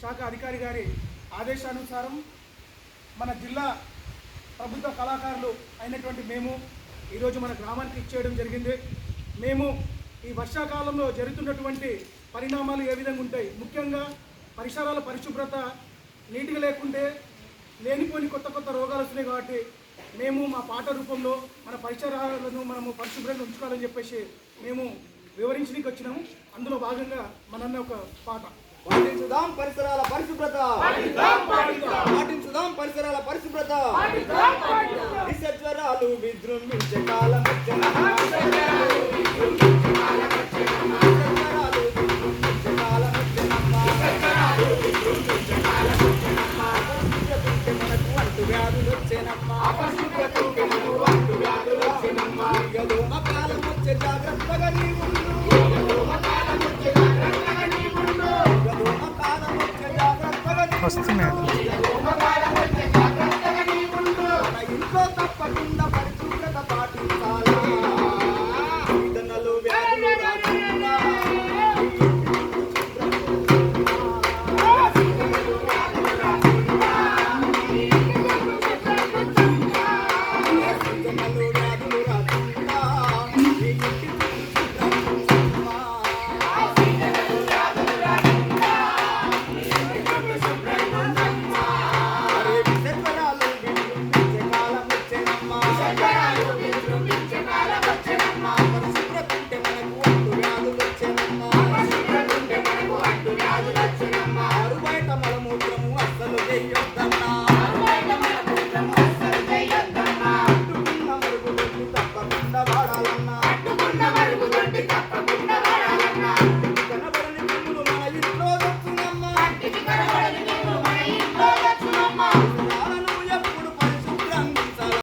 శాఖ అధికారి గారి ఆదేశానుసారం మన జిల్లా ప్రభుత్వ కళాకారులు అయినటువంటి మేము ఈరోజు మన గ్రామానికి ఇచ్చేయడం జరిగింది. మేము ఈ వర్షాకాలంలో జరుగుతున్నటువంటి పరిణామాలు ఏ విధంగా ఉంటాయి, ముఖ్యంగా పరిసరాల పరిశుభ్రత నీట్గా లేకుంటే లేనిపోని కొత్త కొత్త రోగాలు వస్తున్నాయి. కాబట్టి మేము మా పాట రూపంలో మన పరిసరాలను మనము పరిశుభ్రంగా ఉంచుకోవాలని చెప్పేసి మేము వివరించడానికి వచ్చినాము. అందులో భాగంగా మనన్న ఒక పాట పాటించుదాం పరిసరాల పరిశుభ్రత, పాటించుదాం పరిసరాల పరిశుభ్రత. విషజ్వరాలు విజృంభించే కాలం కాలం వచ్చే జాగ్రత్తగా నీవు ఇంట్లో తప్పకుండా పరిశుభ్రత పాటించాలా. వ్యాధులు రాకుండా బయట మలమూత్రము అస్సలు చేయొద్దన్నా.